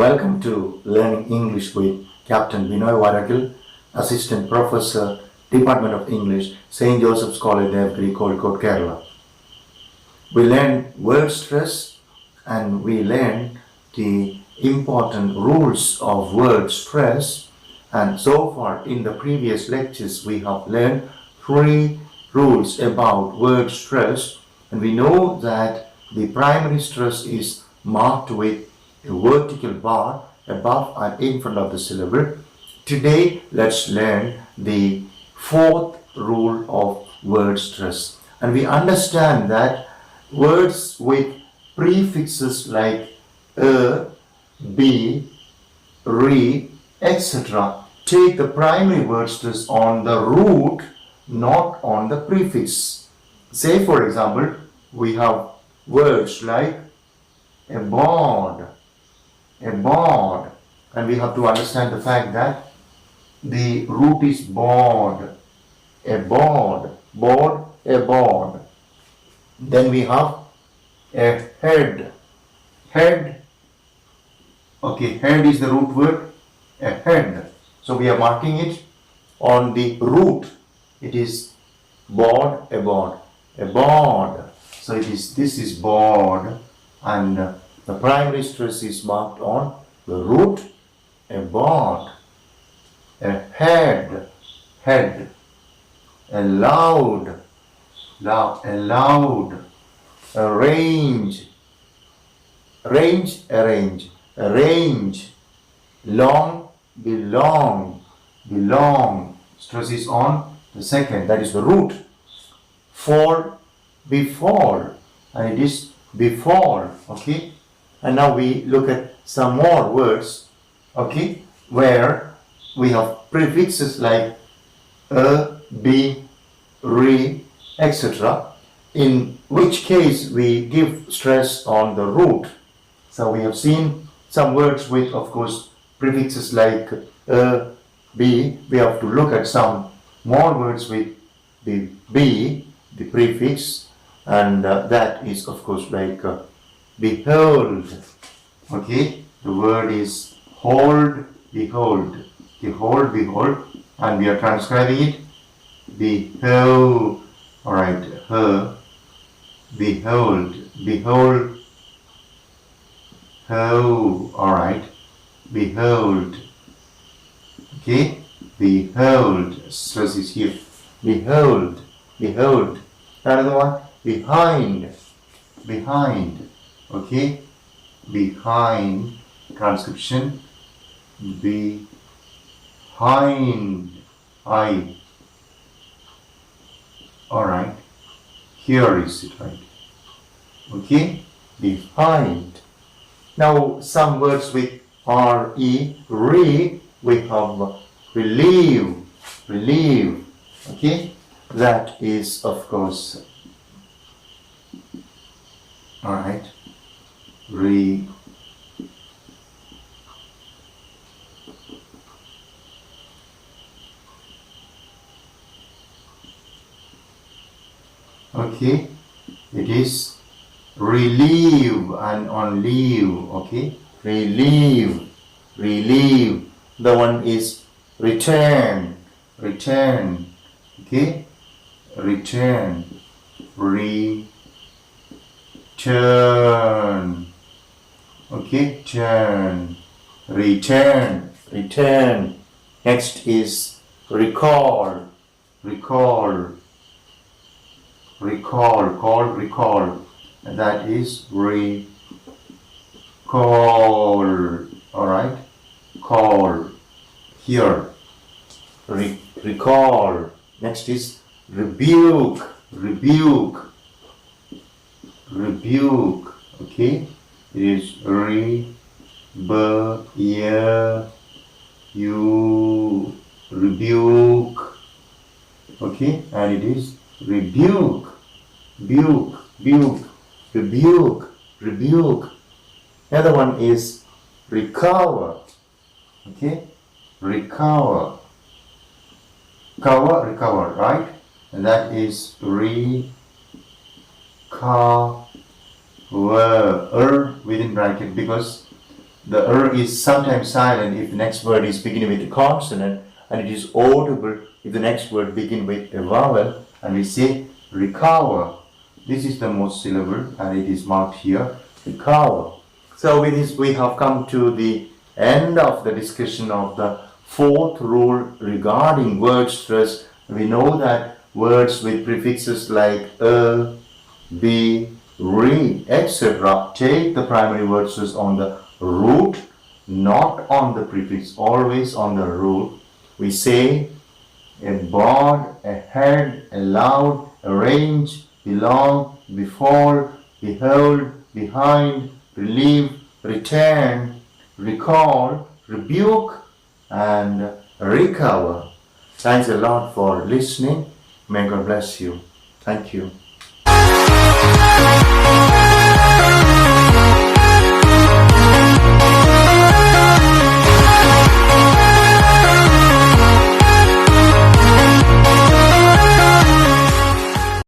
Welcome to Learning English with Captain Binoy Varakil, Assistant Professor, Department of English, St. Joseph's College, Calicut, Kerala. We learn word stress and we learn the important rules of word stress. And so far in the previous lectures we have learned 3 rules about word stress, and we know that the primary stress is marked with a vertical bar above and in front of the syllable. Today let's learn the 4th rule of word stress, and we understand that words with prefixes like a, be, re, etc. take the primary word stress on the root, not on the prefix. Say for example, we have words like a board, and we have to understand the fact that the root is board, a board, a board. Then we have a head, okay, head is the root word, a head. So we are marking it on the root. It is board, a board. So this is board, and the primary stress is marked on the root, a board, a head, a loud, a range, long, belong. Stress is on the second, that is the root. Fall, befall, and it is befall, okay. And now we look at some more words, okay, where we have prefixes like a, be, re, etc. in which case we give stress on the root. So we have seen some words with, of course, prefixes like a, be. We have to look at some more words with the be, the prefix, and that is, of course, like behold, okay. The word is hold, behold, and we are transcribing it behold. All right, her, behold, ho. All right, behold, okay. Behold, stress is here. Behold. Another one, behind, okay. Behind, transcription, behind, I. Alright, here is it, right? Okay, behind. Now some words with re, we have relieve, okay. That is, of course, alright, okay, it is relieve and on leave, okay. Relieve. The one is return, okay. Return, okay. Turn, return. Next is recall, and that is recall. All right, call here, recall. Next is rebuke, okay. It is rebuke, okay, and it is rebuke. Another one is recover, okay. Recover, right, and that is recover within bracket, because The is sometimes silent if the next word is beginning with a consonant, and it is audible if the next word begins with a vowel, and we say recover. This is the most syllable, and it is marked here, recover. So with this we have come to the end of the discussion of the fourth rule regarding word stress. We know that words with prefixes like be, re, etc. take the primary word stress on the root, not on the prefix, always on the root. We say a board, a head, allowed, arrange, belong, befall, behold, behind, relieve, return, recall, rebuke, and recover. Thanks a lot for listening. May God bless you. Thank you.